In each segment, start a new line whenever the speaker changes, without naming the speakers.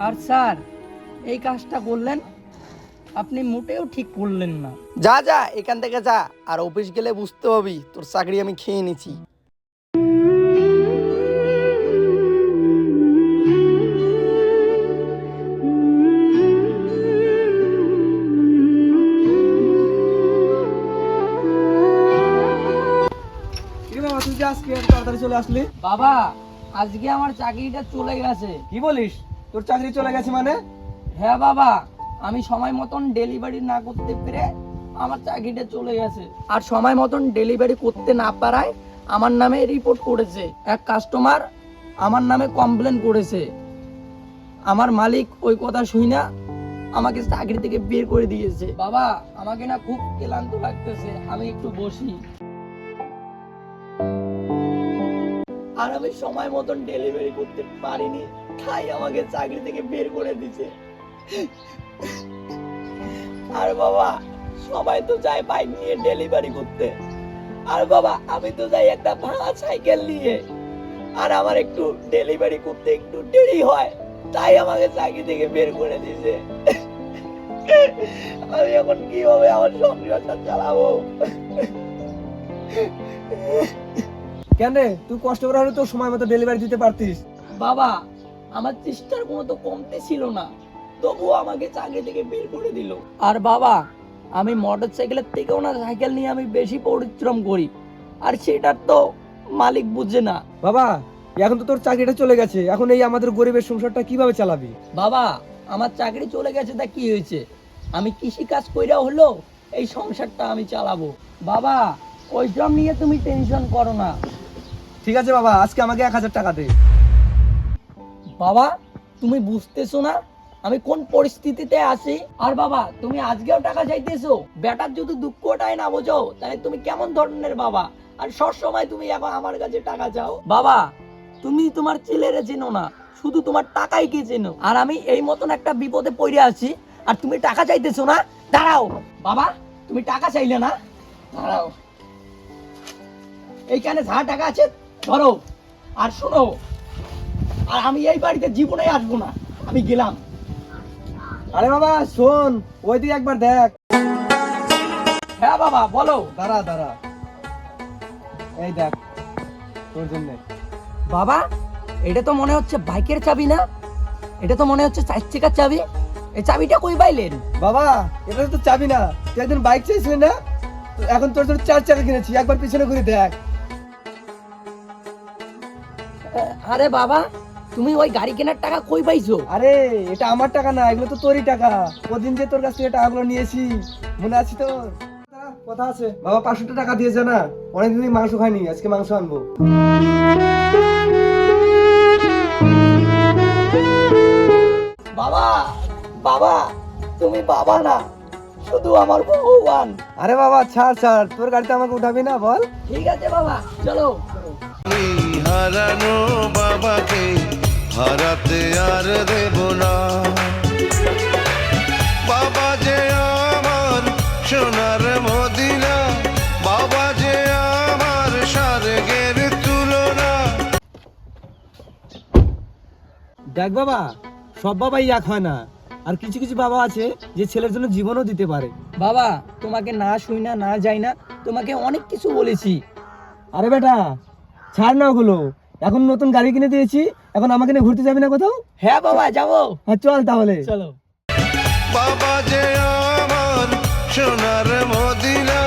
আর sir এই কাজটা করলেন আপনি মোটেও ঠিক করলেন না।
যা যা এখান থেকে যা, আর অফিস গেলে বুঝতে পারবি তোর চাকরি আমি খেয়ে নিছি।
তুই যে আজকে এত তাড়াতাড়ি চলে আসলি?
বাবা আজকে আমার চাকরিটা চলে গেছে।
কি বলিস, তোর চাকরি চলে গেছে মানে?
হ্যাঁ বাবা, আমি সময় মতন ডেলিভারি না করতে পেরে আমার চাকরিটা চলে গেছে। আর সময় মতন ডেলিভারি করতে না পারায় আমার নামে রিপোর্ট করেছে। এক কাস্টমার আমার নামে কমপ্লেন করেছে। আমার মালিক ওই কথা শুই না আমাকে চাকরি থেকে বের করে দিয়েছে। বাবা আমাকে না খুব ক্লান্ত লাগতেছে, আমি একটু বসি। আর আমি সময় মতন ডেলিভারি করতে পারিনি, তাই আমাকে চাকরি থেকে বের করে দিয়েছে। আর বাবা সবাই তো যায় বাইক নিয়ে ডেলিভারি করতে, আর বাবা আমি তো যাই একটা ভাঙা সাইকেল নিয়ে। আর আমার একটু ডেলিভারি করতে একটু দেরি হয়, তাই আমাকে চাকরি থেকে বের করে দিয়েছে। আমি এখন কিভাবে আমার সংসারটা চালাবো?
কেন রে, তুই কষ্ট করে হলে তো সময় মতো ডেলিভারি দিতে পারতিস।
বাবা আমার চেষ্টার কোনো তো কমতি ছিল না, তবুও আমাকে চাকরি থেকে বের করে দিল। আর বাবা আমি মোটর সাইকেলের থেকেও না সাইকেল নিয়ে আমি বেশি পরিশ্রম করি, আর সেটার তো মালিক বুঝে না।
বাবা এখন তো তোর চাকরিটা চলে গেছে, এখন এই আমাদের গরিবের সংসারটা কিভাবে চালাবি?
বাবা আমার চাকরি চলে গেছে তা কি হয়েছে, আমি কৃষি কাজ কইরা হলো এই সংসারটা আমি চালাবো। বাবা ওইসব নিয়ে তুমি টেনশন করো না।
ঠিক আছে বাবা, আজকে আমাকে 1000 টাকা দে।
বাবা তুমি বুঝতেছো না আমি কোন পরিস্থিতিতে আছি? আর বাবা তুমি আজকেও টাকা চাইতেছো? বেটার যদি দুঃখটাই না বোঝো তাহলে তুমি কেমন ধরনের বাবা? আর সব সময় তুমি এখন আমার কাছে টাকা চাও? বাবা তুমি তোমার ছেলেরে চেনো না, শুধু তোমার টাকাই কে চেনো। আর আমি এই মতন একটা বিপদে পড়ে আছি আর তুমি টাকা চাইতেছো না? দাঁড়াও বাবা, তুমি টাকা চাইলে না, দাঁড়াও, এইখানে যা টাকা আছে ধরো। আর শোনো, আর আমি এই বাড়িতে জীবনে আসবো না, আমি গেলাম।
আরে বাবা শোন, ওইদিকে একবার দেখ।
হ্যাঁ বাবা বলো।
দাঁড়া দাঁড়া, এই দেখ তোর জন্য।
বাবা এটা তো মনে হচ্ছে বাইকের চাবি না, এটা তো মনে হচ্ছে 4 চাকার চাবি। এই চাবিটা কই পাইলেন?
বাবা এটা তো চাবি না, তুই একদিন বাইক চাইছিলি না, তো এখন তোর জন্য 4 চাকা কিনেছি, একবার পিছনে ঘুরে দেখ।
আরে বাবা তুমি ওই গাড়ি কেনার টাকা কই পাইছো?
আরে এটা আমার টাকা না, এগুলো তো তোরই টাকা। ওদিন যে তোর কাছ থেকে টাকাগুলো নিয়েছি মনে আছে তোর? কথা আছে বাবা, 500 টাকা দিয়ে যা না, অনেকদিনই মাংস খাইনি, আজকে মাংস আনবো।
বাবা বাবা তুমি বাবা না, শুধু আমার ভগবান।
আরে বাবা ছাড় ছাড়, তোর গাড়িতে আমাকে উঠাবি না বল?
ঠিক আছে বাবা চলো।
হারানো বাবাকে হারাতে আর দেব না। বাবা যে আমার সোনার মদিনা, বাবা যে আমার স্বর্গের তুলনা।
দেখ বাবা, সব বাবাই এক হয় না, আর কিছু কিছু বাবা আছে যে ছেলের জন্য জীবনও দিতে পারে।
বাবা তোমাকে না শুই না না যাই না, তোমাকে অনেক কিছু বলেছি।
আরে বেটা ছাড় না ওগুলো, এখন নতুন গাড়ি কিনে দিয়েছি, এখন আমাকে নিয়ে ঘুরতে যাবি না কোথাও?
হ্যাঁ বাবা যাবো।
হ্যাঁ চল তাহলে।
চলো।
বাবা যে আমার সোনার মদিনা,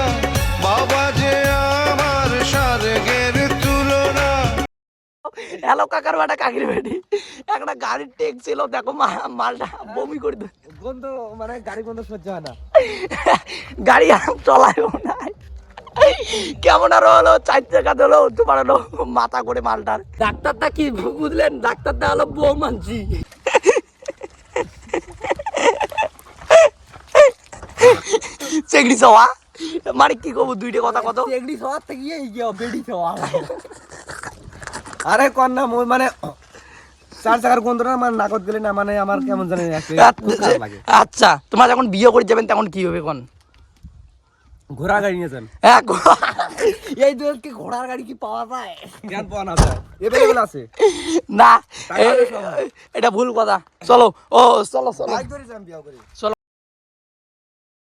বাবা যে আমার স্বর্গের তুলনা।
হ্যালো কাকার বেটা কাকির বেটি, একটা গাড়ির টেক ছিল, দেখো মালটা বমি করে দেয়।
গন্ধ মানে গাড়ি গন্ধ সহ্য হয় না।
গাড়ি আর চলায়ও না, কেমন আর হলো 4 চাকা হলো তোমার হলো মাথা করে মালটার। ডাক্তারটা কি বুঝলেন? ডাক্তারটা হলো বউ মানছি। চেগড়ি সওয়া মানে কি কব, দুইটা কথা কত।
চেগড়ি সওয়ার থেকে এই বেডি সওয়া। আরে কর না, মানে 4 চাকার গন্ধটা মানে নাকত গেলে না, মানে আমার কেমন জানি লাগে।
আচ্ছা তোমার যখন বিয়ে করে যাবেন তখন কি হবে কোন?
ঘোড়া গাড়ি নিয়ে যান।
হ্যাঁ এই দুধ কি ঘোড়ার গাড়ি কি পাওয়া যায়?
জ্ঞান পাওয়া না যায় এভেলেবেল আছে
না
টাকা হলে সব হয়।
এটা ভুল কথা। চলো ও চলো চলো
বাইক ধরে যাম বিয়া করে
চলো।